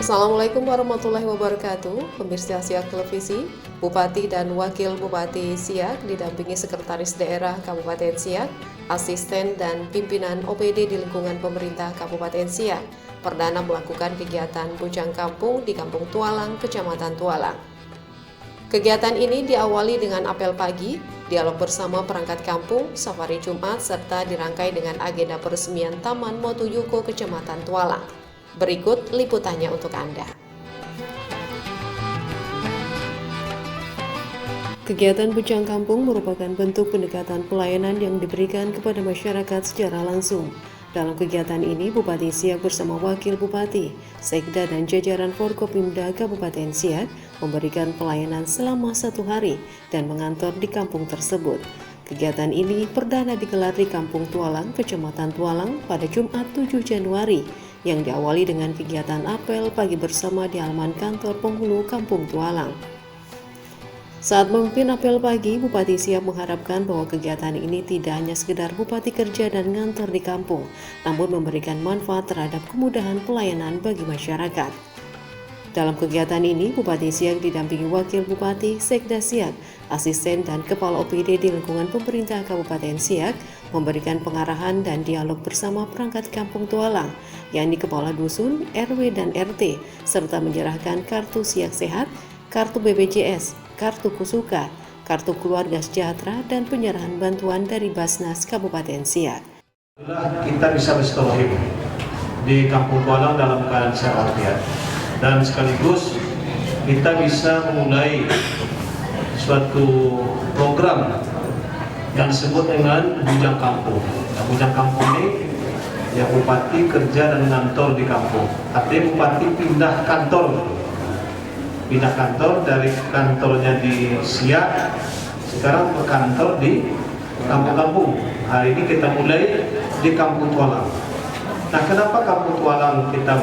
Assalamualaikum warahmatullahi wabarakatuh. Pemirsa Siak Televisi, Bupati dan Wakil Bupati Siak didampingi Sekretaris Daerah Kabupaten Siak, asisten dan pimpinan OPD di lingkungan pemerintah Kabupaten Siak, perdana melakukan kegiatan Bujang Kampung di Kampung Tualang, Kecamatan Tualang. Kegiatan ini diawali dengan apel pagi, dialog bersama perangkat kampung, safari Jumat, serta dirangkai dengan agenda peresmian Taman Motuyuko Kecamatan Tualang. Berikut liputannya untuk Anda. Kegiatan Bujang Kampung merupakan bentuk pendekatan pelayanan yang diberikan kepada masyarakat secara langsung. Dalam kegiatan ini, Bupati Siak bersama Wakil Bupati, Sekda dan jajaran Forkopimda Kabupaten Siak memberikan pelayanan selama 1 hari dan mengantor di kampung tersebut. Kegiatan ini perdana digelar di Kampung Tualang, Kecamatan Tualang pada Jumat 7 Januari, yang diawali dengan kegiatan apel pagi bersama di halaman kantor penghulu Kampung Tualang. Saat memimpin apel pagi, Bupati Siak mengharapkan bahwa kegiatan ini tidak hanya sekedar Bupati kerja dan ngantor di kampung, namun memberikan manfaat terhadap kemudahan pelayanan bagi masyarakat. Dalam kegiatan ini, Bupati Siak didampingi Wakil Bupati, Sekda Siak, asisten dan kepala OPD di lingkungan pemerintah Kabupaten Siak memberikan pengarahan dan dialog bersama perangkat Kampung Tualang, yakni Kepala Dusun, RW, dan RT, serta menyerahkan kartu Siak Sehat, kartu BPJS, kartu Kusuka, kartu Keluarga Sejahtera, dan penyerahan bantuan dari Basnas Kabupaten Siak. Kita bisa bersilaturahim di Kampung Tualang dalam keadaan sehat walafiat. Dan sekaligus kita bisa memulai suatu program yang disebut dengan Bujang Kampung. Nah, Bujang Kampung ini ya Bupati kerja dan ngantor di kampung. Artinya Bupati pindah kantor dari kantornya di Siak, sekarang berkantor di kampung-kampung. Hari ini kita mulai di Kampung Tualang. Nah, kenapa Kampung Tualang kita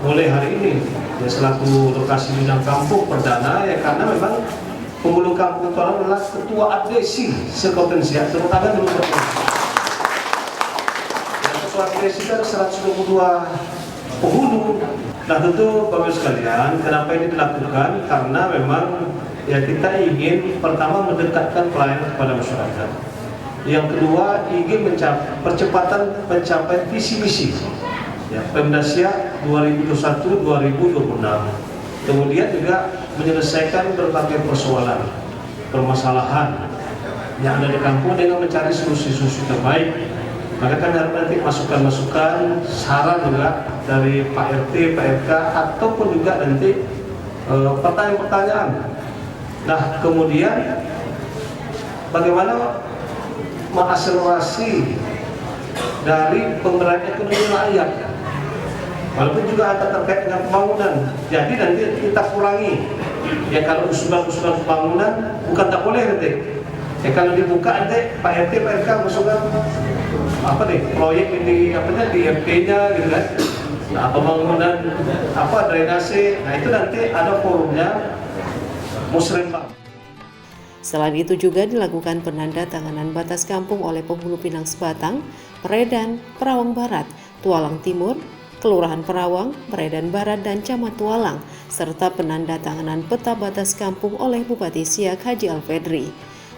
mulai hari ini? Ya, selaku lokasi Bujang Kampung perdana, ya karena memang penghulu Kampung Tualang adalah ketua adesi se-Kabupaten Siak, tepuk tangan dulu. Ya, ketua adesi itu ada 122 penghulu. Nah, tentu Bapak sekalian, kenapa ini dilakukan? Karena memang ya kita ingin pertama mendekatkan pelayanan kepada masyarakat. Yang kedua, ingin percepatan pencapaian visi misi ya, Pemda Siak 2021-2026. Kemudian juga menyelesaikan berbagai permasalahan yang ada di kampung dengan mencari solusi-solusi terbaik. Maka kan harus nanti masukan-masukan, saran juga dari Pak RT, Pak RK, ataupun juga nanti pertanyaan-pertanyaan. Nah, kemudian bagaimana mengakselerasi dari pemberdayaan ekonomi rakyat, walaupun juga ada terkait dengan pembangunan. Jadi nanti kita kurangi. Ya kalau usulan-usulan pembangunan bukan tak boleh nanti. Ya kalau dibuka nanti Pak RT, Pak RK usulan proyek ini di RT-nya gitu kan. Nah, pembangunan drainase. Nah, itu nanti ada forumnya Musrembang. Selain itu juga dilakukan penandatanganan batas kampung oleh penghulu Pinang Sebatang, Peredan, Perawang Barat, Tualang Timur, Kelurahan Perawang, Peredan Barat, dan Camat Tualang, serta penandatanganan peta batas kampung oleh Bupati Siak Haji Alfedri.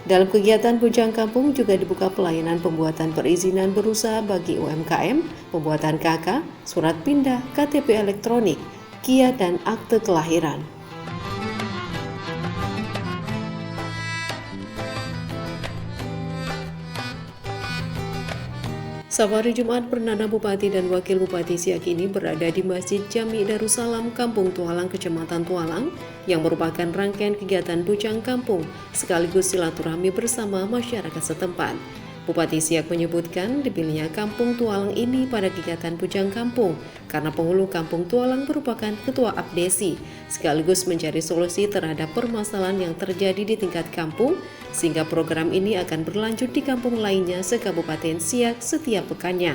Dalam kegiatan Bujang Kampung juga dibuka pelayanan pembuatan perizinan berusaha bagi UMKM, pembuatan KK, surat pindah, KTP elektronik, KIA, dan akte kelahiran. Safari Jumat perdana Bupati dan Wakil Bupati Siak ini berada di Masjid Jami Darussalam Kampung Tualang, Kecamatan Tualang, yang merupakan rangkaian kegiatan Bujang Kampung sekaligus silaturahmi bersama masyarakat setempat. Bupati Siak menyebutkan dipilihnya Kampung Tualang ini pada kegiatan Bujang Kampung karena penghulu Kampung Tualang merupakan ketua abdesi, sekaligus mencari solusi terhadap permasalahan yang terjadi di tingkat kampung, sehingga program ini akan berlanjut di kampung lainnya se-Kabupaten Siak setiap pekannya.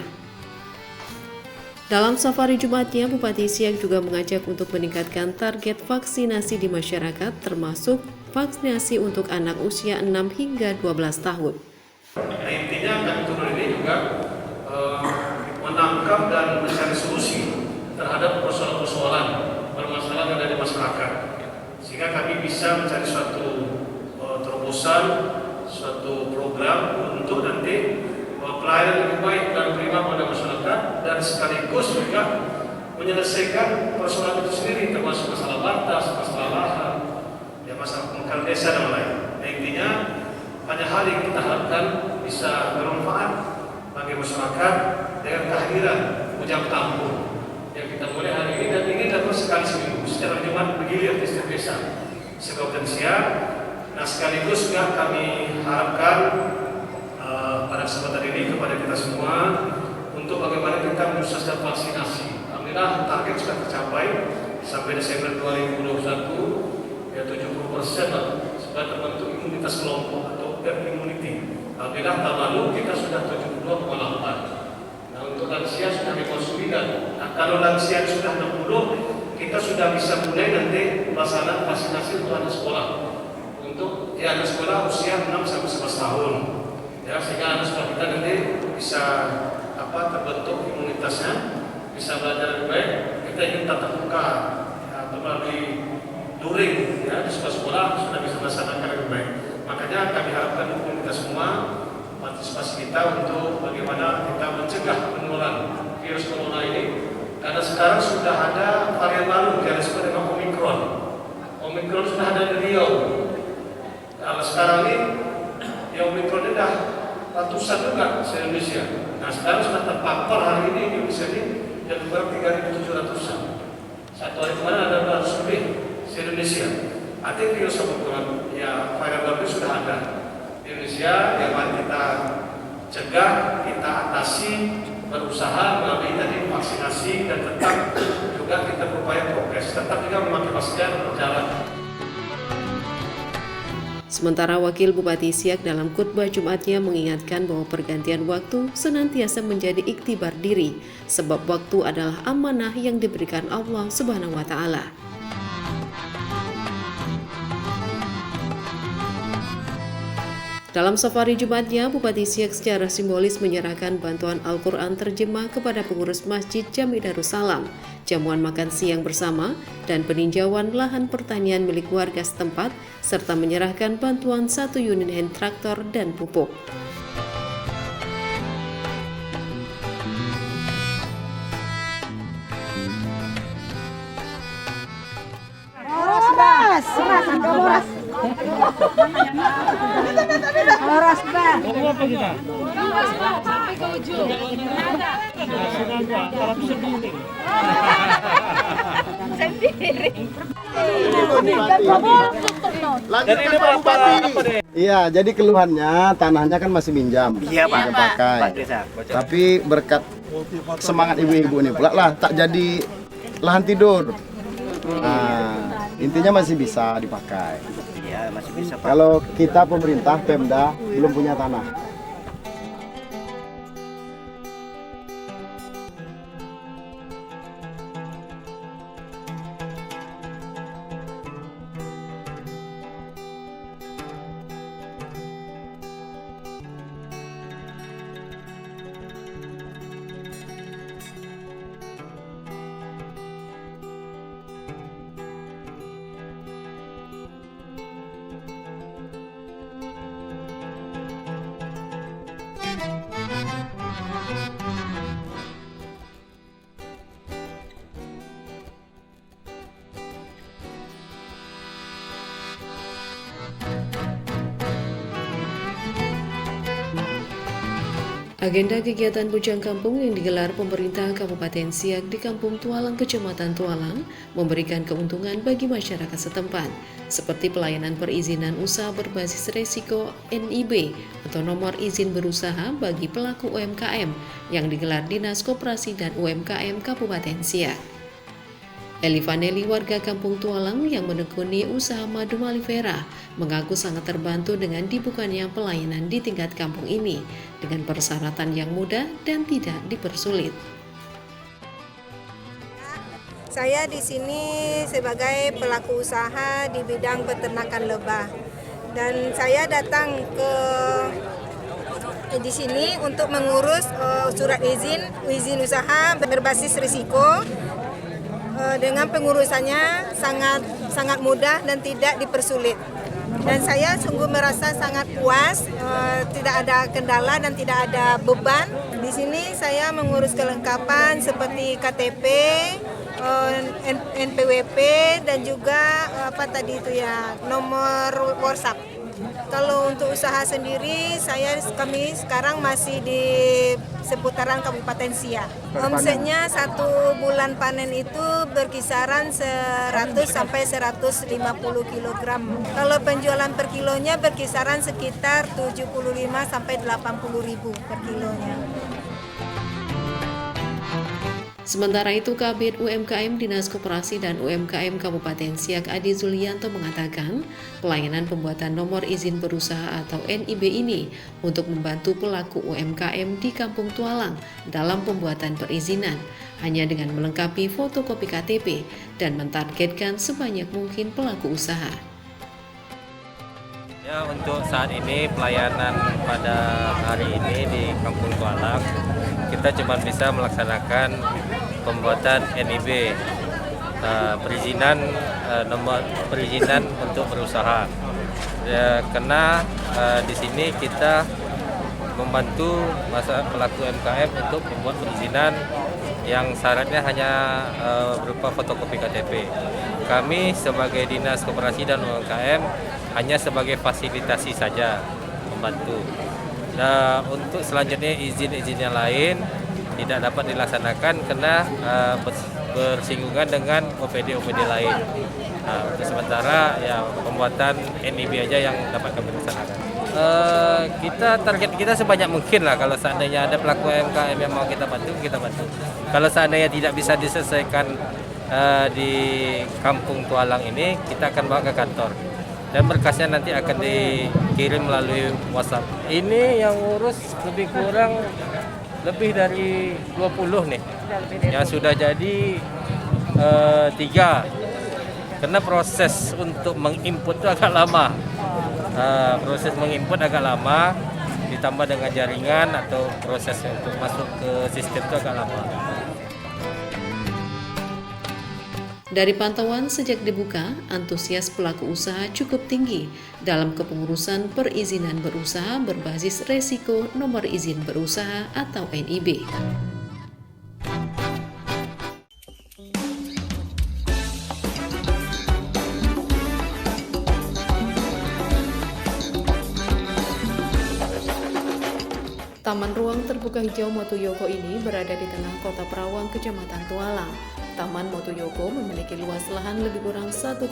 Dalam safari Jumatnya, Bupati Siak juga mengajak untuk meningkatkan target vaksinasi di masyarakat, termasuk vaksinasi untuk anak usia 6 hingga 12 tahun. Intinya kami turun ini juga menangkap dan mencari solusi terhadap persoalan-persoalan yang ada di masyarakat, sehingga kami bisa mencari suatu terobosan, suatu program untuk nanti pelayanan lebih baik dan prima pada masyarakat, dan sekaligus juga menyelesaikan persoalan itu sendiri, termasuk masalah batas, masalah lahan, ya masalah pemekaran desa dan lain. Nah, intinya banyak hal yang kita harapkan bisa bermanfaat bagi masyarakat dengan kehadiran Ujang Kampung yang kita mulai hari ini, dan ini dapat sekali seminggu secara Jumat bergilir di setiap desa se-Gaudensia. Nah, sekaligus juga kami harapkan pada kesempatan ini kepada kita semua untuk bagaimana kita menyukseskan vaksinasi. Alhamdulillah target sudah tercapai sampai Desember 2021, ya 70% lah sudah terbentuk imunitas kelompok atau herd immunity. Alhamdulillah tahun lalu kita sudah 72,8. Nah, untuk lansia sudah 59. Nah, kalau lansia sudah 60, kita sudah bisa mulai nanti pelaksanaan vaksinasi untuk anak sekolah. Untuk anak sekolah usia 6 sampai 11 tahun. Ya, sehingga anak sekolah kita nanti bisa terbentuk imunitasnya, bisa belajar lebih baik. Kita ingin tatap muka atau melalui luring, ya, di sekolah sudah bisa melaksanakan lebih baik. Makanya kami harapkan dukung kita semua, partisipasi kita untuk bagaimana kita mencegah penularan virus corona ini, karena sekarang sudah ada varian baru yang disebut dengan Omikron. Omikron sudah ada di Riau. Kalau sekarang ini ya Omikron ini dah ratusan juga di Indonesia. Nah, sekarang sudah terpapar hari ini di Indonesia ini yang kurang 3.700-an. Satu hari kemarin ada 200 lebih di Indonesia. Artinya virus Omikron ya varian baru sudah ada di Indonesia. Yang mari kita cegah, kita atasi, berusaha melalui tadi vaksinasi, dan tetap juga kita berupaya progres, tetap juga memakai masker berjalan. Sementara Wakil Bupati Siak dalam khutbah Jumatnya mengingatkan bahwa pergantian waktu senantiasa menjadi iktibar diri, sebab waktu adalah amanah yang diberikan Allah Subhanahu wa Ta'ala. Dalam safari Jumatnya, Bupati Siak secara simbolis menyerahkan bantuan Al-Quran terjemah kepada pengurus Masjid Jami Darussalam, jamuan makan siang bersama, dan peninjauan lahan pertanian milik warga setempat, serta menyerahkan bantuan 1 unit hand traktor dan pupuk. Horas Bang. Berapa kita? Horas Bang sampai ke ujung. Ada. Sendiri. Lanjutkan Pak Bupati. Iya, jadi keluhannya tanahnya kan masih minjam, Iya, Pak. nggak pakai. Tapi berkat semangat ibu-ibu ini pula lah tak jadi lahan tidur. Nah, intinya masih bisa dipakai. Iya, masih bisa, Pak. Kalau kita pemerintah Pemda belum punya tanah. Agenda kegiatan Bujang Kampung yang digelar pemerintah Kabupaten Siak di Kampung Tualang, Kecamatan Tualang, memberikan keuntungan bagi masyarakat setempat, seperti pelayanan perizinan usaha berbasis resiko NIB atau nomor izin berusaha bagi pelaku UMKM yang digelar Dinas Koperasi dan UMKM Kabupaten Siak. Eli Vaneli, warga Kampung Tualang yang menekuni usaha madu malifera, mengaku sangat terbantu dengan dibukanya pelayanan di tingkat kampung ini dengan persyaratan yang mudah dan tidak dipersulit. Saya di sini sebagai pelaku usaha di bidang peternakan lebah, dan saya datang di sini untuk mengurus surat izin usaha berbasis risiko dengan pengurusannya sangat mudah dan tidak dipersulit. Dan saya sungguh merasa sangat puas, tidak ada kendala dan tidak ada beban. Di sini saya mengurus kelengkapan seperti KTP, NPWP dan juga nomor WhatsApp. Kalau untuk usaha sendiri, kami sekarang masih di seputaran Kabupaten Siak. Omsetnya 1 bulan panen itu berkisaran 100 sampai 150 kg. Kalau penjualan per kilonya berkisaran sekitar 75 sampai 80 ribu per kilonya. Sementara itu, Kabid UMKM Dinas Koperasi dan UMKM Kabupaten Siak Adi Zulianto mengatakan pelayanan pembuatan nomor izin berusaha atau NIB ini untuk membantu pelaku UMKM di Kampung Tualang dalam pembuatan perizinan hanya dengan melengkapi fotokopi KTP dan mentargetkan sebanyak mungkin pelaku usaha. Ya, untuk saat ini pelayanan pada hari ini di Kampung Tualang kita cuma bisa melaksanakan pembuatan NIB, nomor perizinan untuk berusaha. Ya, karena di sini kita membantu pelaku UMKM untuk membuat perizinan yang syaratnya hanya berupa fotokopi KTP. Kami sebagai Dinas Koperasi dan UMKM hanya sebagai fasilitasi saja membantu. Nah, untuk selanjutnya izin-izin yang lain tidak dapat dilaksanakan karena bersinggungan dengan OPD-OPD lain. Nah, untuk sementara ya pembuatan NIB aja yang dapat kami laksanakan. Target kita sebanyak mungkin lah. Kalau seandainya ada pelaku UMKM yang mau kita bantu, kita bantu. Kalau seandainya tidak bisa diselesaikan di Kampung Tualang ini, kita akan bawa ke kantor. Dan berkasnya nanti akan dikirim melalui WhatsApp. Ini yang ngurus lebih kurang lebih dari 20 nih. Yang sudah jadi 3. Karena proses untuk menginput itu agak lama. Proses menginput agak lama, ditambah dengan jaringan atau proses untuk masuk ke sistem itu agak lama. Dari pantauan sejak dibuka, antusias pelaku usaha cukup tinggi dalam kepengurusan perizinan berusaha berbasis resiko nomor izin berusaha atau NIB. Taman Ruang Terbuka Hijau Motoyogo ini berada di tengah kota Perawang, Kecamatan Tualang. Taman Motoyogo memiliki luas lahan lebih kurang 1,1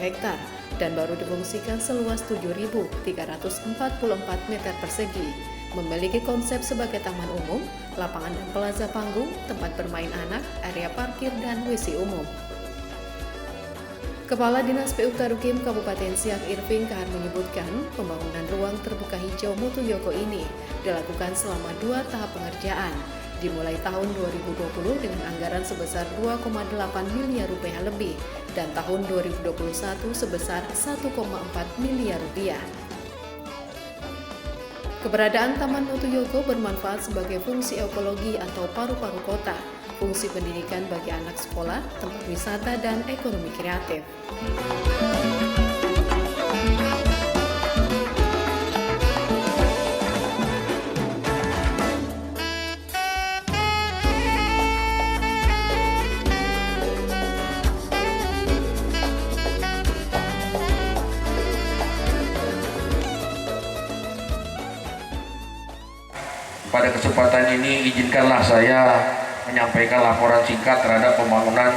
hektar dan baru difungsikan seluas 7.344 meter persegi. Memiliki konsep sebagai taman umum, lapangan dan plaza panggung, tempat bermain anak, area parkir, dan WC umum. Kepala Dinas PU Tarukim Kabupaten Siak Irving Kahar menyebutkan pembangunan ruang terbuka hijau Motoyogo ini dilakukan selama 2 tahap pengerjaan, dimulai tahun 2020 dengan anggaran sebesar 2,8 miliar rupiah lebih dan tahun 2021 sebesar 1,4 miliar rupiah. Keberadaan Taman Motoyogo bermanfaat sebagai fungsi ekologi atau paru-paru kota, fungsi pendidikan bagi anak sekolah, tempat wisata, dan ekonomi kreatif. Pada kesempatan ini izinkanlah saya menyampaikan laporan singkat terhadap pembangunan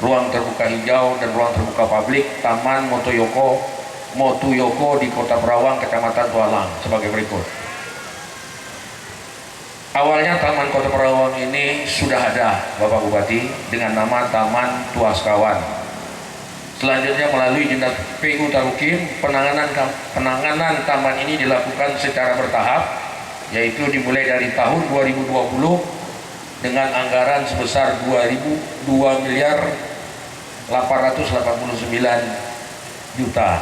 ruang terbuka hijau dan ruang terbuka publik Taman Motoyogo di Kota Perawang, Kecamatan Tualang sebagai berikut. Awalnya Taman Kota Perawang ini sudah ada, Bapak Bupati, dengan nama Taman Tuaskawan. Selanjutnya melalui Dinas PU Tarukim, penanganan taman ini dilakukan secara bertahap, yaitu dimulai dari tahun 2020 dengan anggaran sebesar 2.889 juta.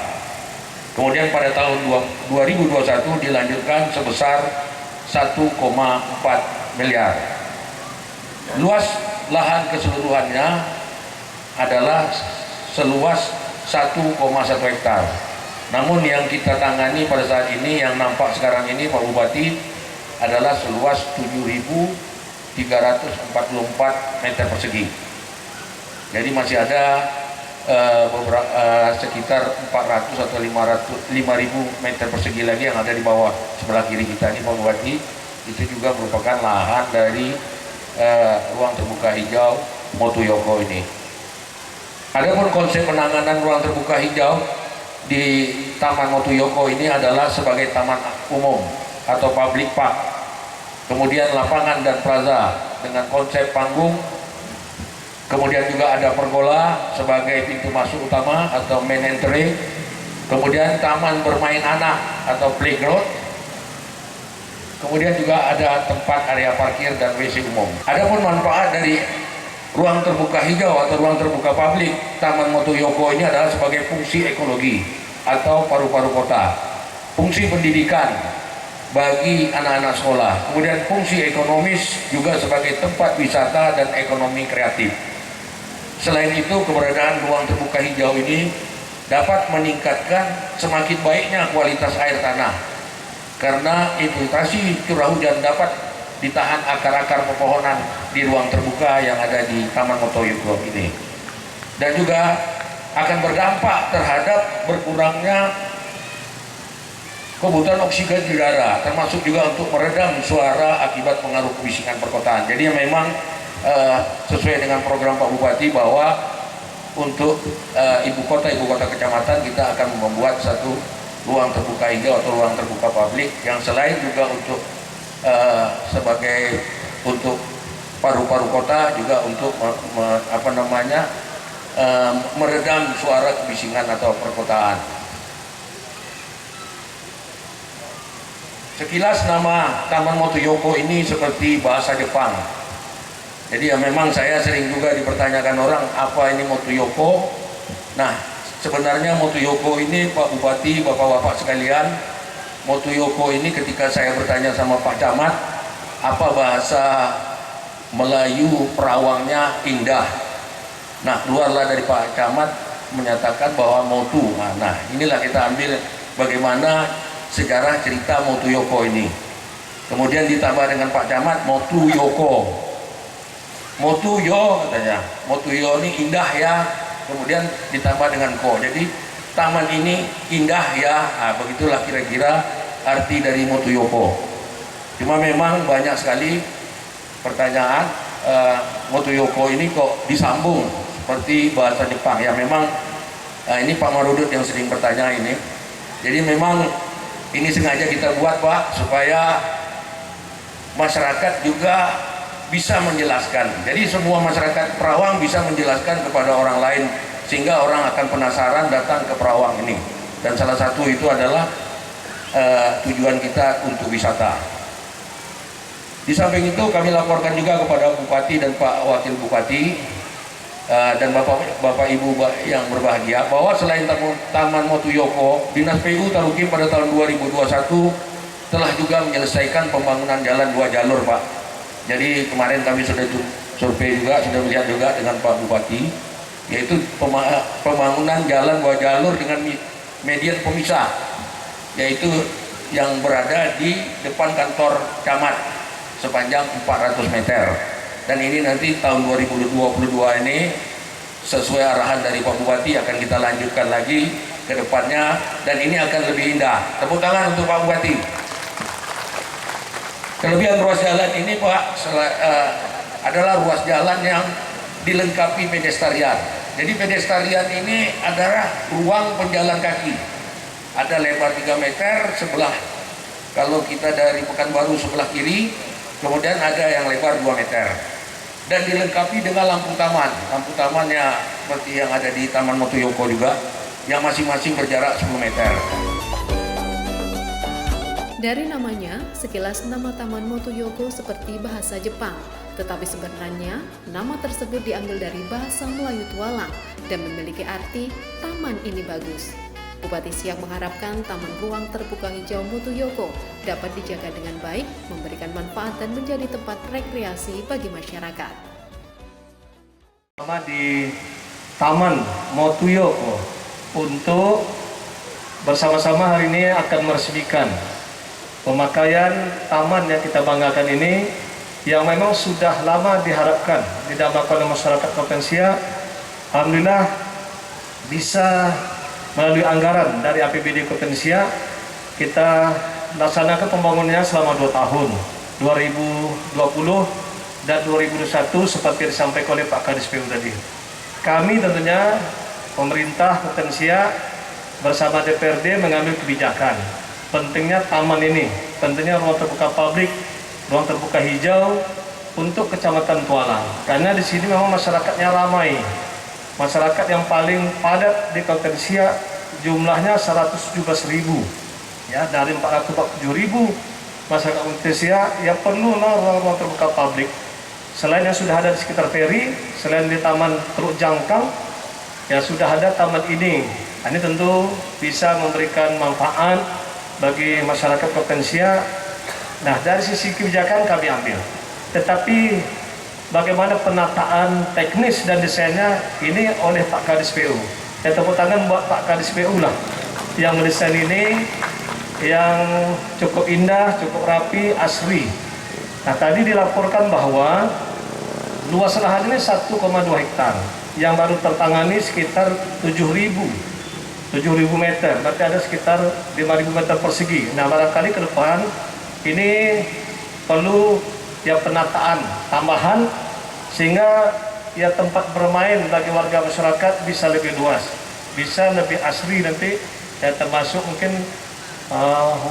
Kemudian pada tahun 2021 dilanjutkan sebesar 1,4 miliar. Luas lahan keseluruhannya adalah seluas 1,1 hektar. Namun yang kita tangani pada saat ini, yang nampak sekarang ini Pak Bupati, adalah seluas 7.344 meter persegi. Jadi masih ada sekitar 400 atau 5.000 meter persegi lagi yang ada di bawah sebelah kiri kita ini Pak Bupati. Itu juga merupakan lahan dari ruang terbuka hijau Motuyoko ini. Adapun konsep penanganan ruang terbuka hijau di Taman Motuyoko ini adalah sebagai taman umum atau public park, kemudian lapangan dan plaza dengan konsep panggung, kemudian juga ada pergola sebagai pintu masuk utama atau main entry, kemudian taman bermain anak atau playground, kemudian juga ada tempat area parkir dan WC umum. Adapun manfaat dari ruang terbuka hijau atau ruang terbuka publik Taman Motuyoko ini adalah sebagai fungsi ekologi atau paru-paru kota, fungsi pendidikan bagi anak-anak sekolah, kemudian fungsi ekonomis juga sebagai tempat wisata dan ekonomi kreatif. Selain itu, keberadaan ruang terbuka hijau ini dapat meningkatkan semakin baiknya kualitas air tanah karena infiltrasi curah hujan dapat ditahan akar-akar pepohonan di ruang terbuka yang ada di Taman Motuyoko ini, dan juga akan berdampak terhadap berkurangnya kebutuhan oksigen di udara, termasuk juga untuk meredam suara akibat pengaruh kebisingan perkotaan. Jadi memang sesuai dengan program Pak Bupati bahwa untuk ibu kota kecamatan kita akan membuat satu ruang terbuka hijau atau ruang terbuka publik yang selain juga untuk sebagai untuk paru-paru kota, juga untuk meredam suara kebisingan atau perkotaan. Sekilas nama Taman Motuyoko ini seperti bahasa Jepang. Jadi ya memang saya sering juga dipertanyakan orang, apa ini Motuyoko? Nah, sebenarnya Motuyoko ini Pak Bupati, Bapak-bapak sekalian, Motuyoko ini ketika saya bertanya sama Pak Camat, apa bahasa Melayu perawangnya indah. Nah, keluarlah dari Pak Camat menyatakan bahwa Motu. Nah, inilah kita ambil bagaimana sejarah cerita Motuyoko ini. Kemudian ditambah dengan Pak Camat Motuyoko. Motuyo katanya. Motuyo ini indah ya. Kemudian ditambah dengan ko. Jadi taman ini indah ya. Nah, begitulah kira-kira arti dari Motuyoko. Cuma memang banyak sekali pertanyaan, Motuyoko ini kok disambung seperti bahasa Jepang. Ya memang ini Pak Marudut yang sering bertanya ini. Jadi memang ini sengaja kita buat Pak, supaya masyarakat juga bisa menjelaskan. Jadi semua masyarakat Perawang bisa menjelaskan kepada orang lain, sehingga orang akan penasaran datang ke Perawang ini. Dan salah satu itu adalah tujuan kita untuk wisata. Di samping itu kami laporkan juga kepada Bupati dan Pak Wakil Bupati dan Bapak Ibu yang berbahagia bahwa selain Taman Motuyoko, Dinas PU Tarukim pada tahun 2021 telah juga menyelesaikan pembangunan jalan 2 jalur Pak. Jadi kemarin kami sudah survei juga, sudah melihat juga dengan Pak Bupati, yaitu pembangunan jalan 2 jalur dengan median pemisah, yaitu yang berada di depan kantor camat sepanjang 400 meter. Dan ini nanti tahun 2022 ini sesuai arahan dari Pak Bupati akan kita lanjutkan lagi ke depannya, dan ini akan lebih indah. Tepuk tangan untuk Pak Bupati. Kelebihan ruas jalan ini Pak adalah ruas jalan yang dilengkapi pedestrian. Jadi pedestrian ini adalah ruang penjalan kaki. Ada lebar 3 meter sebelah, kalau kita dari Pekanbaru sebelah kiri, kemudian ada yang lebar 2 meter. Dan dilengkapi dengan lampu taman. Lampu tamannya seperti yang ada di Taman Motuyoko juga, yang masing-masing berjarak 10 meter. Dari namanya, sekilas nama Taman Motuyoko seperti bahasa Jepang, tetapi sebenarnya nama tersebut diambil dari bahasa Melayu Tualang dan memiliki arti taman ini bagus. Bupati Siak mengharapkan Taman Ruang Terbuka Hijau Motuyoko dapat dijaga dengan baik, memberikan manfaat dan menjadi tempat rekreasi bagi masyarakat. Pertama di Taman Motuyoko untuk bersama-sama hari ini akan meresmikan pemakaian taman yang kita banggakan ini, yang memang sudah lama diharapkan didambakan oleh masyarakat Kopensia. Alhamdulillah bisa melalui anggaran dari APBD Kopensia kita laksanakan pembangunannya selama 2 tahun, 2020 dan 2021 seperti disampaikan oleh Pak Kadis PU tadi. Kami tentunya pemerintah Kopensia bersama DPRD mengambil kebijakan pentingnya taman ini, pentingnya ruang terbuka publik, ruang terbuka hijau untuk Kecamatan Tualang. Karena di sini memang masyarakatnya ramai, masyarakat yang paling padat di Kopensia jumlahnya 117.000, ya, dari 447.000 masyarakat Kopensia yang perlu ruang-ruang terbuka publik. Selain yang sudah ada di sekitar feri, selain di Taman Teluk Jangkang, ya sudah ada taman ini. Ini tentu bisa memberikan manfaat bagi masyarakat Kopensia. Nah, dari sisi kebijakan kami ambil. Tetapi bagaimana penataan teknis dan desainnya ini oleh Pak Kadis PU. Ya, tepuk tangan buat Pak Kadis PU lah yang mendesain ini, yang cukup indah, cukup rapi, asri. Nah, tadi dilaporkan bahwa luas lahan ini 1,2 hektar, yang baru tertangani sekitar 7.000 meter, berarti ada sekitar 5.000 meter persegi. Nah, barangkali ke depan ini perlu ya penataan tambahan sehingga ya tempat bermain bagi warga masyarakat bisa lebih luas, bisa lebih asri nanti, ya termasuk mungkin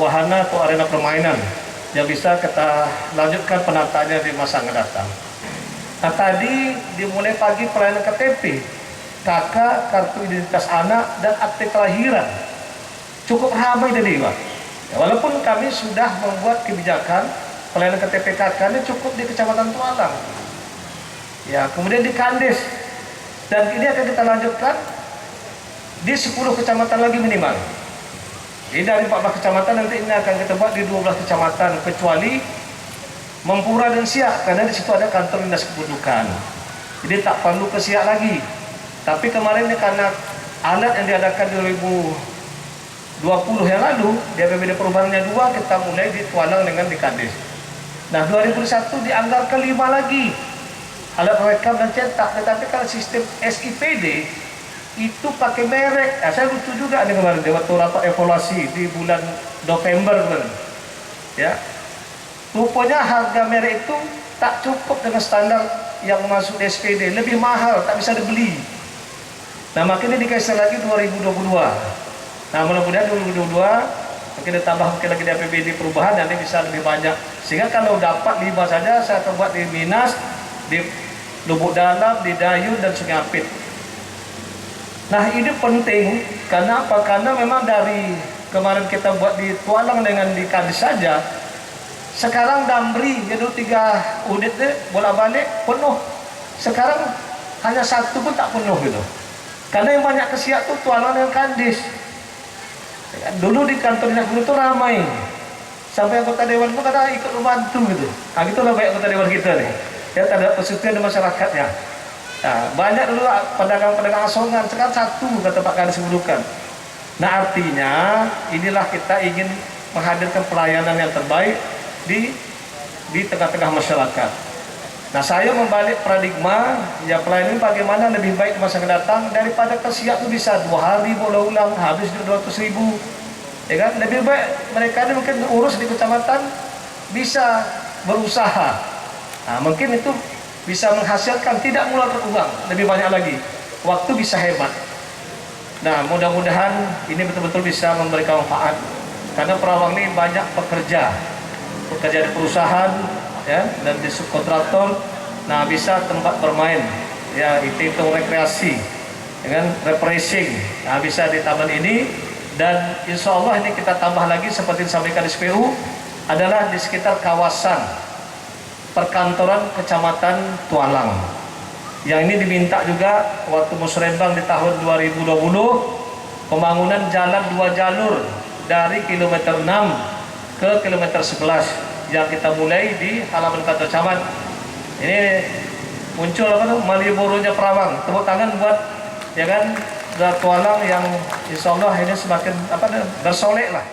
wahana atau arena permainan yang bisa kita lanjutkan penataannya di masa yang datang. Nah, tadi dimulai pagi pelayanan KTP, KK, kartu identitas anak, dan akte kelahiran. Cukup ramai tadi, Pak. Ya, walaupun kami sudah membuat kebijakan pelayanan KTP KK ini cukup di Kecamatan Tualang. Ya, kemudian di Kandes. Dan ini akan kita lanjutkan di 10 kecamatan lagi minimal. Jadi dari 14 kecamatan nanti ini akan kita buat di 12 kecamatan, kecuali Mempura dan Siak, karena di situ ada kantor dinas kependudukan. Jadi tak perlu ke Siak lagi. Tapi kemarin ini karena alat yang diadakan 2020 yang lalu, di APBD perubahannya 2, kita mulai di Tualang dengan di Kandes. Nah, 2021 dianggarkan 5 lagi alat rekam dan cetak, tetapi kalau sistem SIPD itu pakai merek. Nah, saya lucu juga nih kemarin di waktu rapat evaluasi di bulan November kemarin. Ya. Rupanya harga merek itu tak cukup dengan standar yang masuk di SPD, lebih mahal, tak bisa dibeli. Nah, makanya dikasih lagi 2022. Nah, mudah-mudahan 2022 mungkin ditambah mungkin lagi di APBD perubahan nanti bisa lebih banyak. Sehingga kalau dapat 5 saja saya akan buat di Minas, di Lubuk Dalam, di Dayun dan Sungai Apit. Nah, ini penting karena apa? Karena memang dari kemarin kita buat di Tualang dengan di Kadis saja, sekarang Damri jadi 3 unit bolak-balik penuh. Sekarang hanya 1 pun tak penuh gitu. Karena yang banyak ke Siak tuh Tualang dan Kadis. Dulu di kantor dinas itu ramai. Sampai anggota dewan pun kadang ikut membantu gitu. Nah, gitulah baik anggota dewan kita nih. Ya, ada persetujuan di masyarakatnya. Nah, banyak dulu pedagang-pedagang asongan, sekarang 1 kata Pak Kadis kependudukan. Nah, artinya inilah kita ingin menghadirkan pelayanan yang terbaik di tengah-tengah masyarakat. Nah, saya membalik paradigma, ya pelayanan bagaimana lebih baik di masa yang datang daripada ke Siak itu bisa 2 hari ulang-ulang habis 200.000. Ya kan? Lebih baik mereka ini mungkin urus di kecamatan bisa berusaha. Nah, mungkin itu bisa menghasilkan tidak mengeluarkan uang lebih banyak lagi. Waktu bisa hemat. Nah, mudah-mudahan ini betul-betul bisa memberikan manfaat. Karena Perawang ini banyak pekerja di perusahaan, ya, dan di subkontraktor. Nah, bisa tempat bermain, ya, itu rekreasi, dengan refreshing. Nah, bisa di taman ini, dan insya Allah ini kita tambah lagi seperti disampaikan di SPU adalah di sekitar kawasan perkantoran Kecamatan Tualang. Yang ini diminta juga waktu musrenbang di tahun 2020 pembangunan jalan 2 jalur dari kilometer 6 ke kilometer 11 yang kita mulai di halaman kantor camat. Ini muncul apa tuh Malioboro-nya Perawang. Tepuk tangan buat ya kan, bertualang yang insya Allah ini semakin bersolek lah.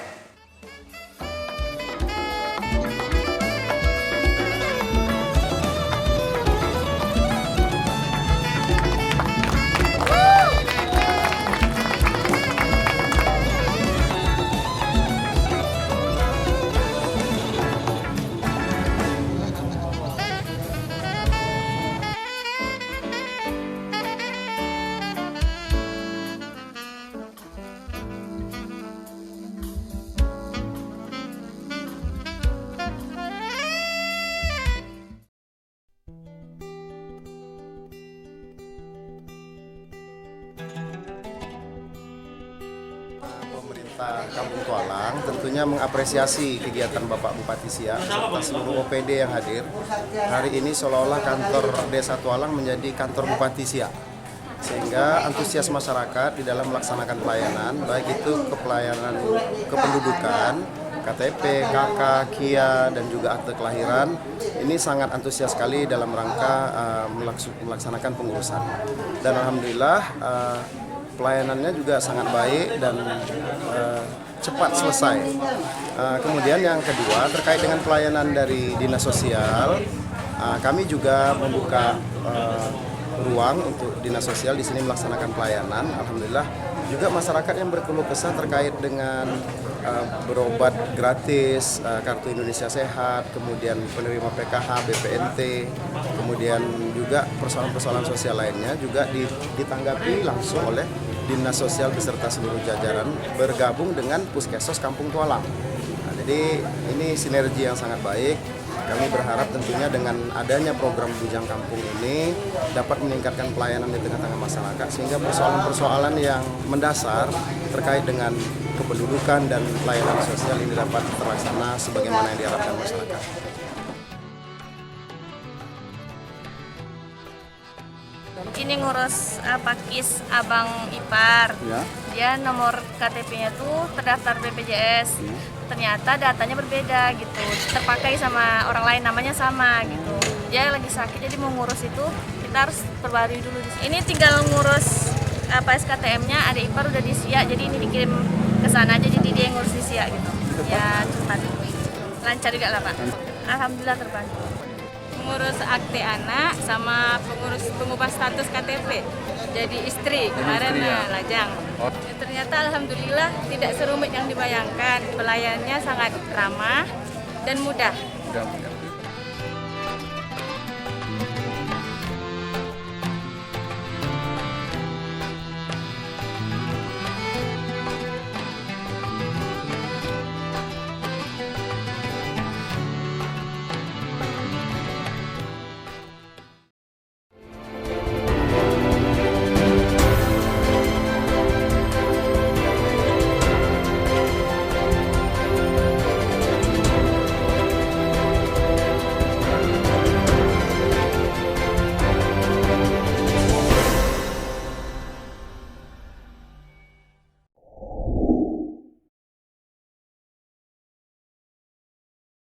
Pemerintah Kampung Tualang tentunya mengapresiasi kegiatan Bapak Bupati Siak serta seluruh OPD yang hadir. Hari ini seolah-olah kantor Desa Tualang menjadi kantor Bupati Siak, sehingga antusias masyarakat di dalam melaksanakan pelayanan, baik itu pelayanan kependudukan, KTP, KK, KIA, dan juga akte kelahiran, ini sangat antusias sekali dalam rangka melaksanakan pengurusan. Dan alhamdulillah pelayanannya juga sangat baik dan cepat selesai. Kemudian yang kedua, terkait dengan pelayanan dari Dinas Sosial, kami juga membuka ruang untuk Dinas Sosial di sini melaksanakan pelayanan. Alhamdulillah juga masyarakat yang berkeluh kesah terkait dengan berobat gratis, kartu Indonesia Sehat, kemudian penerima PKH, BPNT, kemudian juga persoalan-persoalan sosial lainnya juga ditanggapi langsung oleh Dinas Sosial beserta seluruh jajaran bergabung dengan Puskesos Kampung Tualang. Nah, jadi ini sinergi yang sangat baik. Kami berharap tentunya dengan adanya program Bujang Kampung ini dapat meningkatkan pelayanan di tengah-tengah masyarakat, sehingga persoalan-persoalan yang mendasar terkait dengan kependudukan dan pelayanan sosial ini dapat terlaksana sebagaimana yang diharapkan masyarakat. Ini ngurus pakis abang ipar, dia nomor KTP-nya tuh terdaftar BPJS, ternyata datanya berbeda gitu, terpakai sama orang lain, namanya sama gitu. Dia lagi sakit jadi mau ngurus itu, kita harus perbarui dulu. Ini tinggal ngurus SKTM-nya, adik ipar udah di Siak, jadi ini dikirim ke sana aja, jadi dia ngurus di Siak gitu. Ya cepat, lancar juga lah Pak. Alhamdulillah terbantu. Mengurus akte anak sama pengubah status KTP jadi istri kemarin lajang. Ternyata alhamdulillah tidak serumit yang dibayangkan, pelayanannya sangat ramah dan mudah.